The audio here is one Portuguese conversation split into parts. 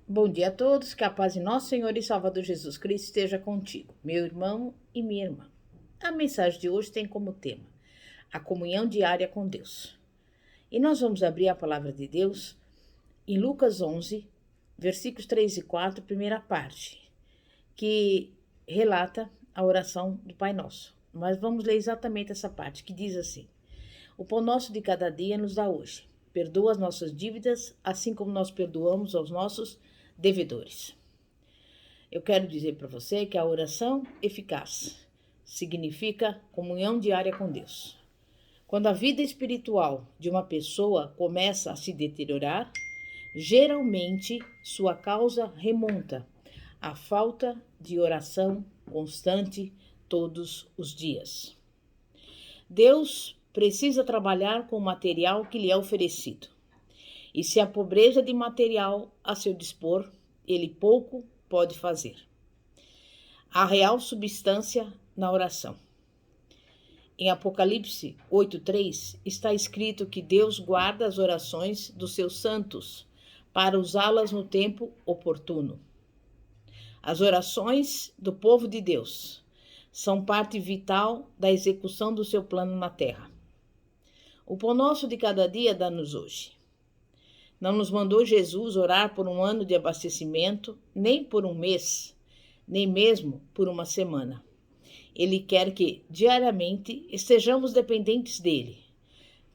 Bom dia a todos, que a paz de nosso Senhor e Salvador Jesus Cristo esteja contigo, meu irmão e minha irmã. A mensagem de hoje tem como tema a comunhão diária com Deus. E nós vamos abrir a palavra de Deus em Lucas 11, versículos 3 e 4, primeira parte, que relata a oração do Pai Nosso. Mas vamos ler exatamente essa parte, que diz assim: O pão nosso de cada dia nos dá hoje. Perdoa as nossas dívidas, assim como nós perdoamos aos nossos devedores. Eu quero dizer para você que a oração eficaz significa comunhão diária com Deus. Quando a vida espiritual de uma pessoa começa a se deteriorar, geralmente sua causa remonta à falta de oração constante todos os dias. Deus precisa trabalhar com o material que lhe é oferecido. E se a pobreza de material a seu dispor, ele pouco pode fazer. A real substância na oração. Em Apocalipse 8:3 está escrito que Deus guarda as orações dos seus santos para usá-las no tempo oportuno. As orações do povo de Deus são parte vital da execução do seu plano na terra. O pão nosso de cada dia dá-nos hoje. Não nos mandou Jesus orar por um ano de abastecimento, nem por um mês, nem mesmo por uma semana. Ele quer que diariamente estejamos dependentes dele.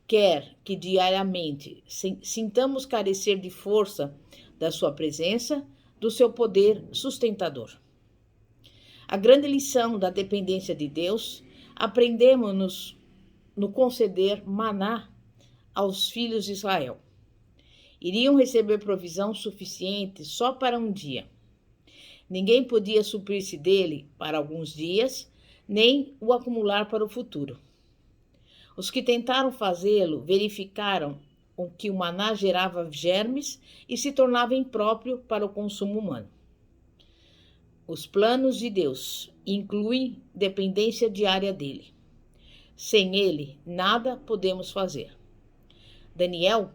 Quer que diariamente sintamos carecer de força da sua presença, do seu poder sustentador. A grande lição da dependência de Deus aprendemos no conceder maná aos filhos de Israel. Iriam receber provisão suficiente só para um dia. Ninguém podia suprir-se dele para alguns dias, nem o acumular para o futuro. Os que tentaram fazê-lo verificaram que o maná gerava germes e se tornava impróprio para o consumo humano. Os planos de Deus incluem dependência diária dele. Sem ele, nada podemos fazer. Daniel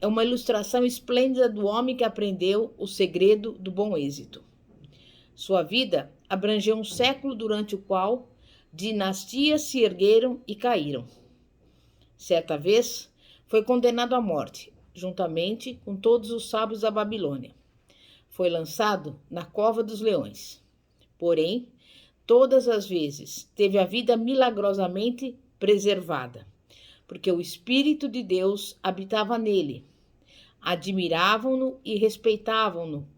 é uma ilustração esplêndida do homem que aprendeu o segredo do bom êxito. Sua vida abrangeu um século durante o qual dinastias se ergueram e caíram. Certa vez, foi condenado à morte, juntamente com todos os sábios da Babilônia. Foi lançado na cova dos leões. Porém, todas as vezes teve a vida milagrosamente preservada, porque o Espírito de Deus habitava nele. Admiravam-no e respeitavam-no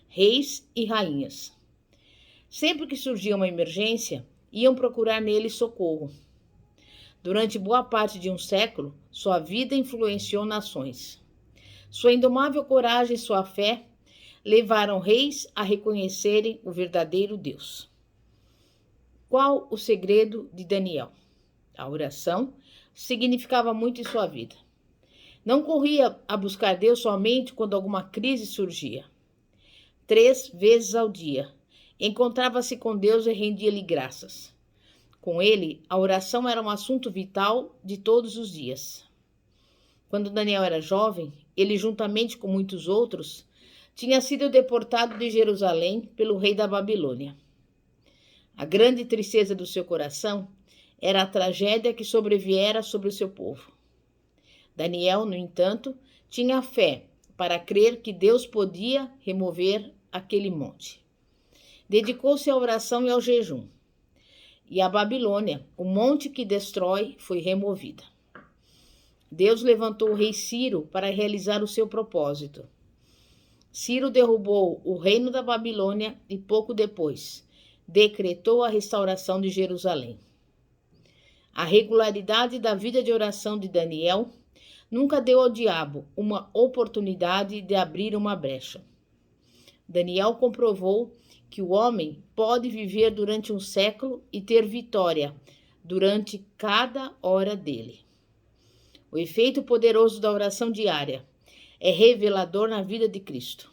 reis e rainhas. Sempre que surgia uma emergência, iam procurar nele socorro. Durante boa parte de um século, sua vida influenciou nações. Sua indomável coragem e sua fé levaram reis a reconhecerem o verdadeiro Deus. Qual o segredo de Daniel? A oração significava muito em sua vida. Não corria a buscar Deus somente quando alguma crise surgia. 3 vezes ao dia, encontrava-se com Deus e rendia-lhe graças. Com ele, a oração era um assunto vital de todos os dias. Quando Daniel era jovem, ele, juntamente com muitos outros, tinha sido deportado de Jerusalém pelo rei da Babilônia. A grande tristeza do seu coração era a tragédia que sobreviera sobre o seu povo. Daniel, no entanto, tinha fé para crer que Deus podia remover aquele monte. Dedicou-se à oração e ao jejum. E a Babilônia, o monte que destrói, foi removida. Deus levantou o rei Ciro para realizar o seu propósito. Ciro derrubou o reino da Babilônia e pouco depois decretou a restauração de Jerusalém. A regularidade da vida de oração de Daniel nunca deu ao diabo uma oportunidade de abrir uma brecha. Daniel comprovou que o homem pode viver durante um século e ter vitória durante cada hora dele. O efeito poderoso da oração diária é revelador na vida de Cristo.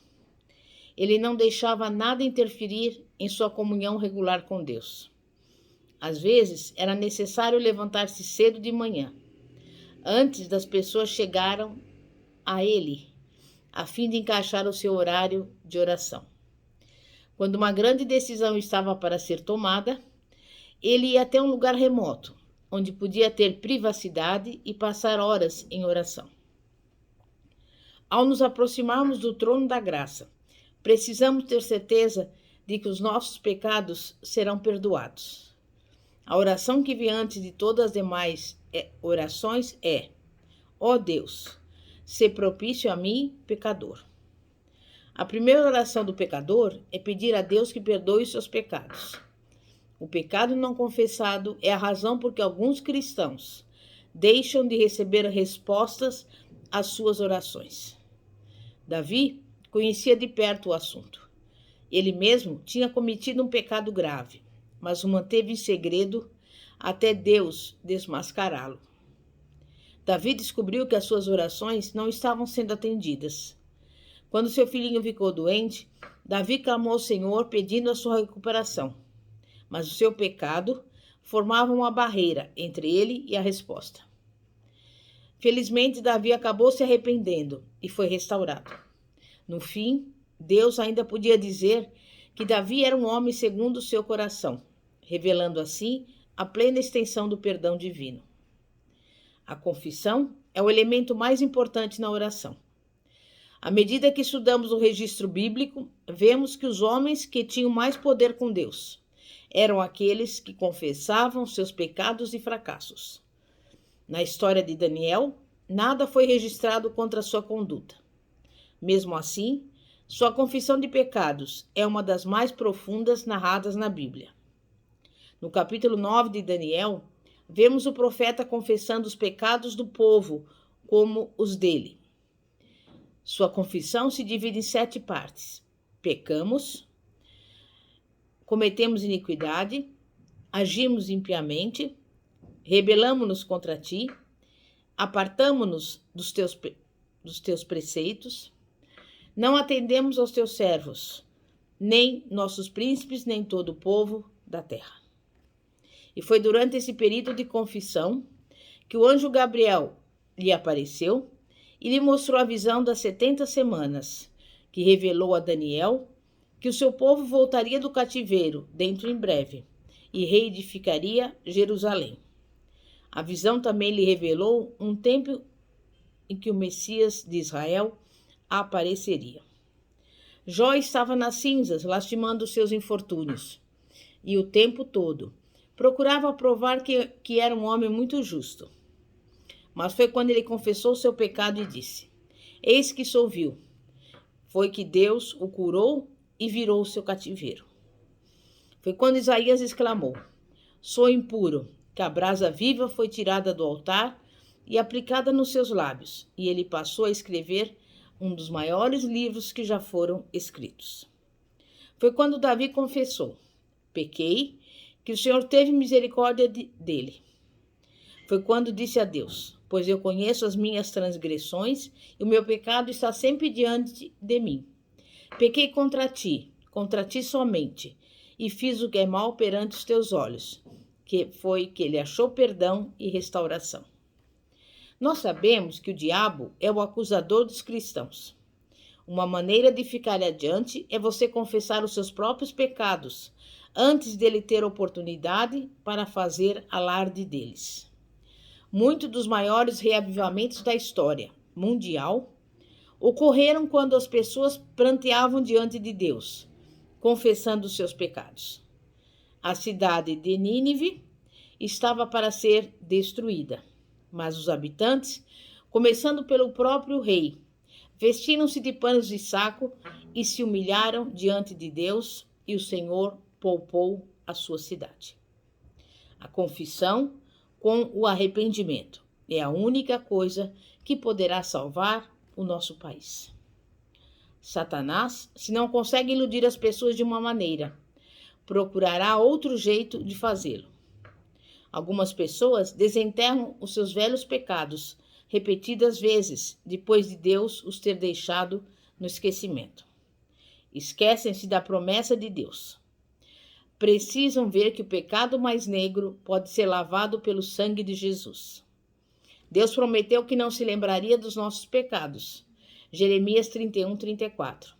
Ele não deixava nada interferir em sua comunhão regular com Deus. Às vezes, era necessário levantar-se cedo de manhã, antes das pessoas chegaram a ele, a fim de encaixar o seu horário de oração. Quando uma grande decisão estava para ser tomada, ele ia até um lugar remoto, onde podia ter privacidade e passar horas em oração. Ao nos aproximarmos do trono da graça, precisamos ter certeza de que os nossos pecados serão perdoados. A oração que vem antes de todas as demais orações é: ó Deus, sê propício a mim, pecador. A primeira oração do pecador é pedir a Deus que perdoe os seus pecados. O pecado não confessado é a razão por que alguns cristãos deixam de receber respostas às suas orações. Davi conhecia de perto o assunto. Ele mesmo tinha cometido um pecado grave, mas o manteve em segredo até Deus desmascará-lo. Davi descobriu que as suas orações não estavam sendo atendidas. Quando seu filhinho ficou doente, Davi clamou ao Senhor pedindo a sua recuperação. Mas o seu pecado formava uma barreira entre ele e a resposta. Felizmente, Davi acabou se arrependendo e foi restaurado. No fim, Deus ainda podia dizer que Davi era um homem segundo o seu coração, revelando assim a plena extensão do perdão divino. A confissão é o elemento mais importante na oração. À medida que estudamos o registro bíblico, vemos que os homens que tinham mais poder com Deus eram aqueles que confessavam seus pecados e fracassos. Na história de Daniel, nada foi registrado contra sua conduta. Mesmo assim, sua confissão de pecados é uma das mais profundas narradas na Bíblia. No capítulo 9 de Daniel, vemos o profeta confessando os pecados do povo como os dele. Sua confissão se divide em 7 partes. Pecamos, cometemos iniquidade, agimos impiamente, rebelamo-nos contra ti, apartamo-nos dos teus preceitos, não atendemos aos teus servos, nem nossos príncipes, nem todo o povo da terra. E foi durante esse período de confissão que o anjo Gabriel lhe apareceu e lhe mostrou a visão das 70 semanas, que revelou a Daniel que o seu povo voltaria do cativeiro dentro em breve e reedificaria Jerusalém. A visão também lhe revelou um tempo em que o Messias de Israel apareceria. Jó estava nas cinzas, lastimando seus infortúnios, e o tempo todo procurava provar que era um homem muito justo. Mas foi quando ele confessou seu pecado e disse: eis que sou vil. Foi que Deus o curou e virou o seu cativeiro. Foi quando Isaías exclamou: sou impuro, que a brasa viva foi tirada do altar e aplicada nos seus lábios, e ele passou a escrever um dos maiores livros que já foram escritos. Foi quando Davi confessou: pequei, que o Senhor teve misericórdia dele. Foi quando disse a Deus: pois eu conheço as minhas transgressões e o meu pecado está sempre diante de mim. Pequei contra ti somente, e fiz o que é mal perante os teus olhos, que foi que ele achou perdão e restauração. Nós sabemos que o diabo é o acusador dos cristãos. Uma maneira de ficar adiante é você confessar os seus próprios pecados, antes dele ter oportunidade para fazer alarde deles. Muitos dos maiores reavivamentos da história mundial ocorreram quando as pessoas pranteavam diante de Deus, confessando os seus pecados. A cidade de Nínive estava para ser destruída, mas os habitantes, começando pelo próprio rei, vestiram-se de panos de saco e se humilharam diante de Deus, e o Senhor poupou a sua cidade. A confissão com o arrependimento é a única coisa que poderá salvar o nosso país. Satanás, se não consegue iludir as pessoas de uma maneira, procurará outro jeito de fazê-lo. Algumas pessoas desenterram os seus velhos pecados repetidas vezes, depois de Deus os ter deixado no esquecimento. Esquecem-se da promessa de Deus. Precisam ver que o pecado mais negro pode ser lavado pelo sangue de Jesus. Deus prometeu que não se lembraria dos nossos pecados. Jeremias 31, 34.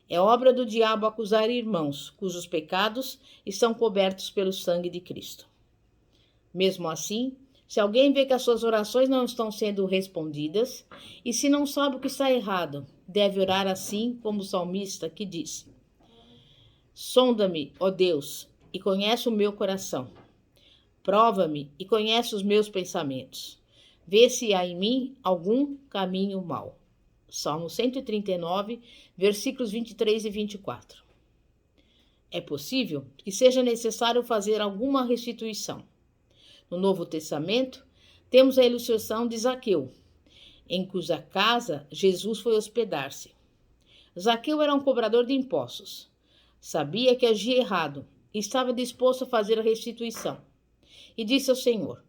É obra do diabo acusar irmãos, cujos pecados estão cobertos pelo sangue de Cristo. Mesmo assim, se alguém vê que as suas orações não estão sendo respondidas, e se não sabe o que está errado, deve orar assim como o salmista que disse: Sonda-me, ó Deus, e conhece o meu coração. Prova-me e conhece os meus pensamentos. Vê se há em mim algum caminho mau. Salmo 139, versículos 23 e 24. É possível que seja necessário fazer alguma restituição. No Novo Testamento, temos a ilustração de Zaqueu, em cuja casa Jesus foi hospedar-se. Zaqueu era um cobrador de impostos. Sabia que agia errado e estava disposto a fazer a restituição. E disse ao Senhor: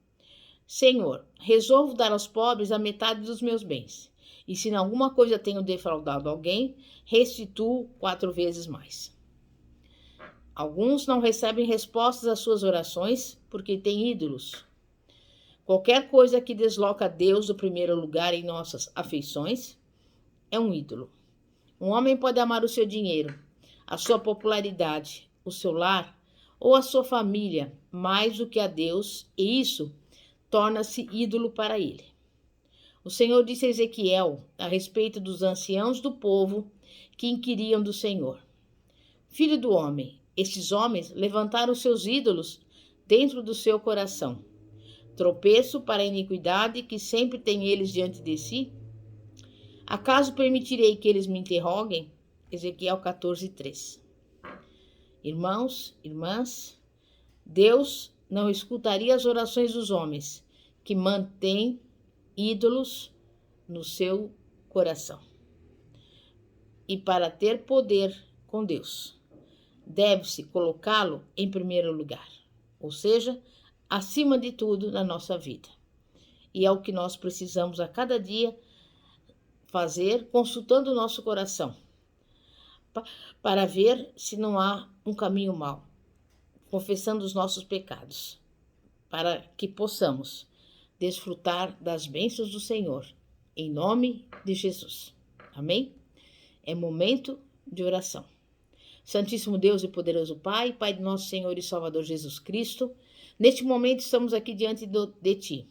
Senhor, resolvo dar aos pobres a metade dos meus bens. E se em alguma coisa tenho defraudado alguém, restituo 4 vezes mais. Alguns não recebem respostas às suas orações porque têm ídolos. Qualquer coisa que desloca Deus do primeiro lugar em nossas afeições é um ídolo. Um homem pode amar o seu dinheiro, a sua popularidade, o seu lar ou a sua família mais do que a Deus, e isso torna-se ídolo para ele. O Senhor disse a Ezequiel a respeito dos anciãos do povo que inquiriam do Senhor: Filho do homem, estes homens levantaram seus ídolos dentro do seu coração. Tropeço para a iniquidade que sempre tem eles diante de si? Acaso permitirei que eles me interroguem? Ezequiel 14, 3. Irmãos, irmãs, Deus não escutaria as orações dos homens que mantêm ídolos no seu coração. E para ter poder com Deus, deve-se colocá-lo em primeiro lugar, ou seja, acima de tudo na nossa vida. E é o que nós precisamos a cada dia fazer, consultando o nosso coração, para ver se não há um caminho mau, confessando os nossos pecados, para que possamos desfrutar das bênçãos do Senhor, em nome de Jesus. Amém? É momento de oração. Santíssimo Deus e poderoso Pai, Pai de nosso Senhor e Salvador Jesus Cristo, neste momento estamos aqui diante de Ti,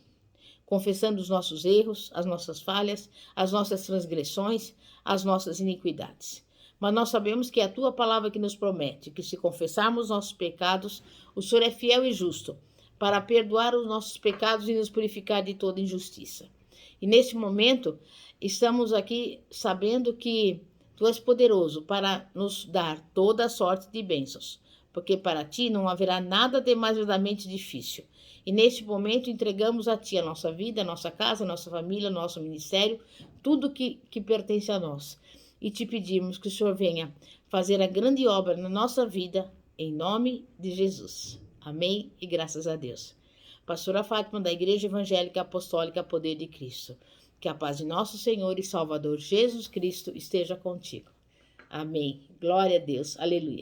confessando os nossos erros, as nossas falhas, as nossas transgressões, as nossas iniquidades. Mas nós sabemos que é a Tua palavra que nos promete que se confessarmos nossos pecados, o Senhor é fiel e justo para perdoar os nossos pecados e nos purificar de toda injustiça. E neste momento estamos aqui sabendo que Tu és poderoso para nos dar toda a sorte de bênçãos, porque para Ti não haverá nada demasiadamente difícil. E neste momento entregamos a Ti a nossa vida, a nossa casa, a nossa família, o nosso ministério, tudo que pertence a nós. E Te pedimos que o Senhor venha fazer a grande obra na nossa vida, em nome de Jesus. Amém e graças a Deus. Pastora Fátima, da Igreja Evangélica Apostólica Poder de Cristo. Que a paz de nosso Senhor e Salvador Jesus Cristo esteja contigo. Amém. Glória a Deus. Aleluia.